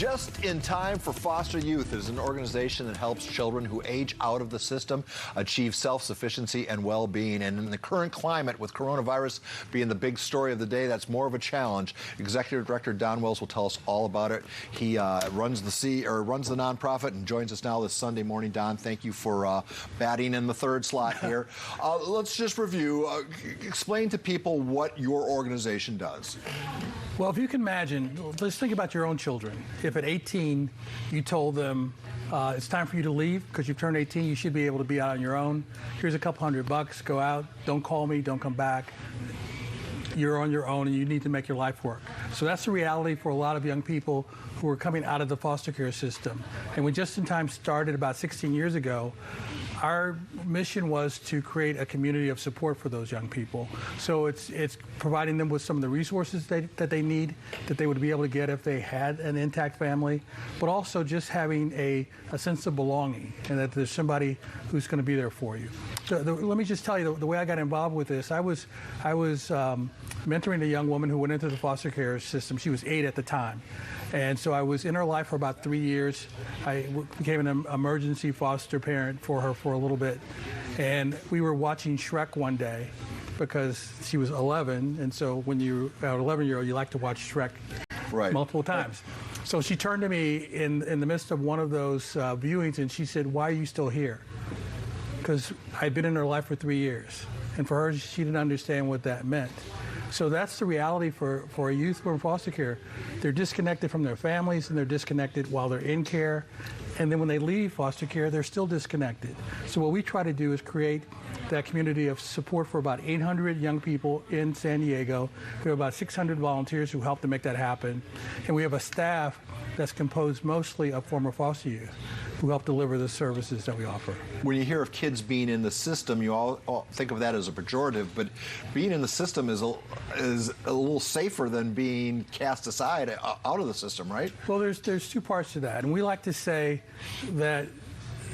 Just in Time for Foster Youth is an organization that helps children who age out of the system achieve self-sufficiency and well-being. And in the current climate, with coronavirus being the big story of the day, that's more of a challenge. Executive Director Don Wells will tell us all about it. He runs the nonprofit and joins us now this Sunday morning. Don, thank you for batting in the third slot here. Let's just review. Explain to people what your organization does. Well, if you can imagine, let's think about your own children. If at 18 you told them it's time for you to leave because you've turned 18, you should be able to be out on your own. Here's a couple $100, go out, don't call me, don't come back. You're on your own and you need to make your life work. So that's the reality for a lot of young people who are coming out of the foster care system. And when Just in Time started about 16 years ago, our mission was to create a community of support for those young people. So it's providing them with some of the resources that they need, that they would be able to get if they had an intact family, but also just having a sense of belonging and that there's somebody who's going to be there for you. So let me just tell you the way I got involved with this. I was mentoring a young woman who went into the foster care system. She was 8 at the time. And so I was in her life for about 3 years. I became an emergency foster parent for her for a little bit. And we were watching Shrek one day because she was 11. And so when you're an 11-year-old, you like to watch Shrek multiple times. So she turned to me in the midst of one of those viewings and she said, "Why are you still here?" Because I'd been in her life for 3 years. And for her, she didn't understand what that meant. So that's the reality for a youth from foster care. They're disconnected from their families and they're disconnected while they're in care. And then when they leave foster care, they're still disconnected. So what we try to do is create that community of support for about 800 young people in San Diego. We have about 600 volunteers who help to make that happen. And we have a staff that's composed mostly of former foster youth who help deliver the services that we offer. When you hear of kids being in the system, you all think of that as a pejorative, but being in the system is a little safer than being cast aside out of the system, right? Well, there's two parts to that, and we like to say that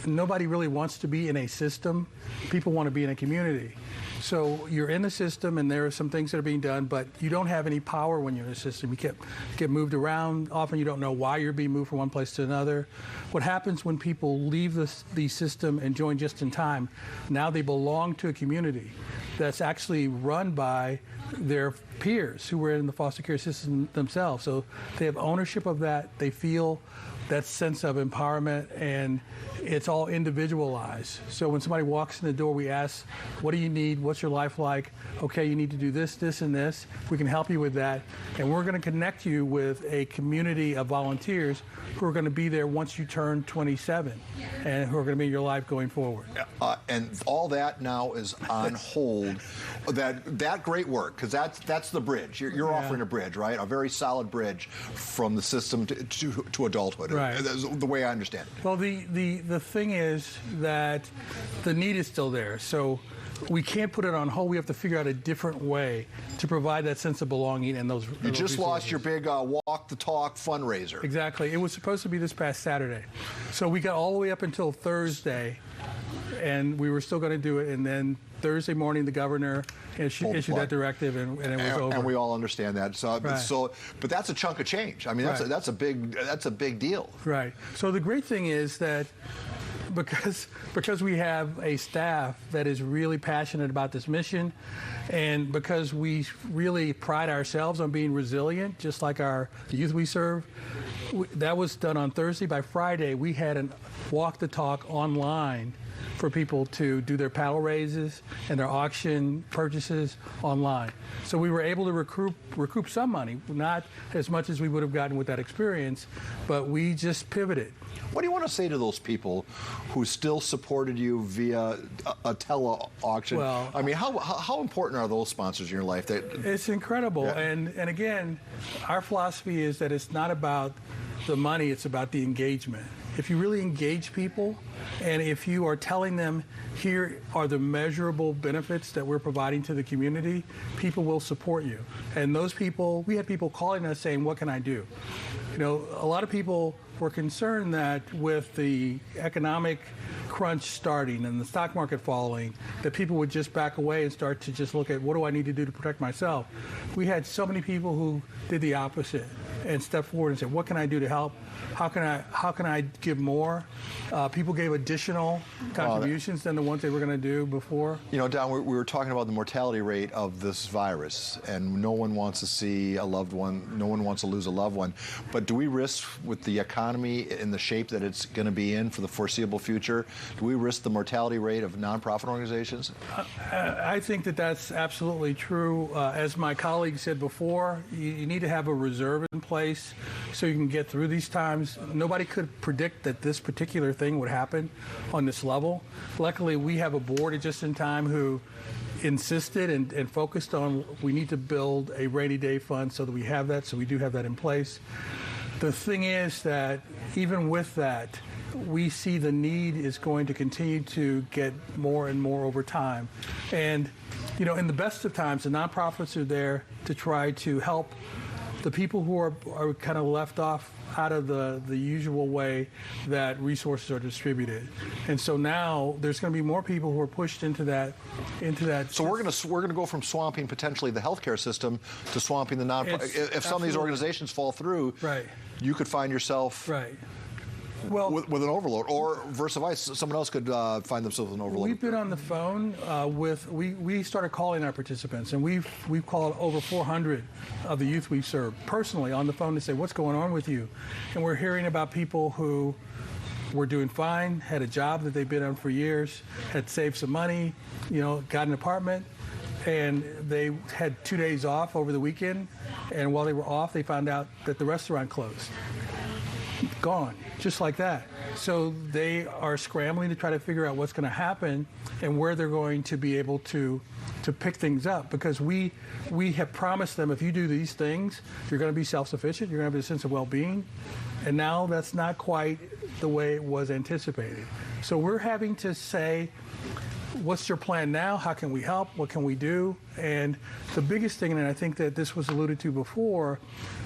nobody really wants to be in a system. People want to be in a community. So you're in the system and there are some things that are being done, but you don't have any power when you're in the system. You get moved around. Often you don't know why you're being moved from one place to another. What happens when people leave the system and join Just in Time, now they belong to a community that's actually run by their peers who were in the foster care system themselves. So they have ownership of that. They feel that sense of empowerment, and it's all individualized. So when somebody walks in the door, we ask, what do you need? What's your life like? Okay, you need to do this, this, and this. We can help you with that. And we're going to connect you with a community of volunteers who are going to be there once you turn 27 and who are going to be in your life going forward. And all that now is on hold. That great work, because that's the bridge. You're offering a bridge, right? A very solid bridge from the system to adulthood. Right. That's the way I understand it. Well, the thing is that the need is still there. So we can't put it on hold. We have to figure out a different way to provide that sense of belonging and those You just resources. lost your big Walk the Talk fundraiser. Exactly. It was supposed to be this past Saturday. So we got all the way up until Thursday, and we were still going to do it. And then Thursday morning, the governor issued that directive, and it was over. And we all understand that. So, but that's a chunk of change. I mean, that's a big deal. Right. So the great thing is that because we have a staff that is really passionate about this mission, and because we really pride ourselves on being resilient, just like the youth we serve, that was done on Thursday. By Friday, we had a Walk the Talk online for people to do their paddle raises and their auction purchases online. So we were able to recoup some money, not as much as we would have gotten with that experience, but we just pivoted. What do you want to say to those people who still supported you via a tele-auction? Well, I mean, how important are those sponsors in your life? It's incredible. Yeah. And again, our philosophy is that it's not about the money, it's about the engagement. If you really engage people, and if you are telling them, here are the measurable benefits that we're providing to the community, people will support you. And those people, we had people calling us saying, what can I do? You know, a lot of people were concerned that with the economic crunch starting and the stock market falling, that people would just back away and start to just look at, what do I need to do to protect myself? We had so many people who did the opposite. and stepped forward and said, what can I do to help? How can I give more? People gave additional contributions than the ones they were going to do before. You know, Don, we were talking about the mortality rate of this virus, and no one wants to see a loved one, no one wants to lose a loved one. But do we risk, with the economy in the shape that it's going to be in for the foreseeable future, do we risk the mortality rate of nonprofit organizations? I think that that's absolutely true. As my colleague said before, you need to have a reserve in place so you can get through these times. Nobody could predict that this particular thing would happen on this level. Luckily, we have a board at Just in Time who insisted and focused on we need to build a rainy day fund so that we have that, so we do have that in place. The thing is that even with that, we see the need is going to continue to get more and more over time. And, you know, in the best of times, the nonprofits are there to try to help the people who are kind of left off out of the usual way that resources are distributed. And so now there's going to be more people who are pushed into that. So we're going to go from swamping potentially the healthcare system to swamping the nonprofit. If some of these organizations fall through, right, you could find yourself well, with an overload, or versa someone else could find themselves an overload. We've been on the phone we started calling our participants, and we've called over 400 of the youth we've served personally on the phone to say, what's going on with you? And we're hearing about people who were doing fine, had a job that they've been on for years, had saved some money, you know, got an apartment, and they had 2 days off over the weekend, and while they were off, they found out that the restaurant closed. Gone, just like that. So they are scrambling to try to figure out what's going to happen and where they're going to be able to pick things up, because we have promised them, if you do these things, you're going to be self-sufficient, you're going to have a sense of well-being, and now that's not quite the way it was anticipated. So we're having to say, what's your plan now? How can we help? What can we do? And the biggest thing, and I think that this was alluded to before,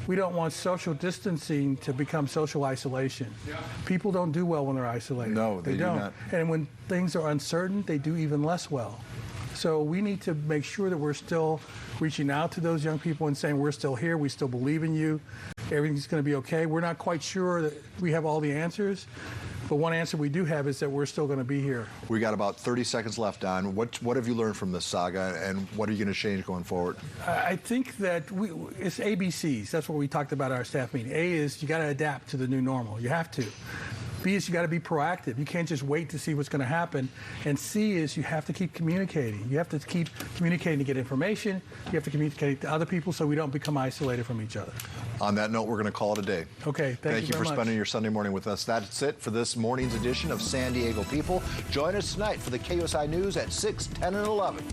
we don't want social distancing to become social isolation. People don't do well when they're isolated. No, they don't. Do not. And when things are uncertain, they do even less well. So we need to make sure that we're still reaching out to those young people and saying, we're still here, we still believe in you, everything's going to be okay. We're not quite sure that we have all the answers, but one answer we do have is that we're still going to be here. We got about 30 seconds left, Don. What have you learned from this saga, and what are you going to change going forward? I think that it's ABCs. That's what we talked about at our staff meeting. A is you got to adapt to the new normal. You have to. B is you got to be proactive. You can't just wait to see what's going to happen. And C is you have to keep communicating. You have to keep communicating to get information. You have to communicate to other people so we don't become isolated from each other. On that note, we're going to call it a day. Okay, thank you for spending your Sunday morning with us. That's it for this morning's edition of San Diego People. Join us tonight for the KUSI News at 6, 10, and 11.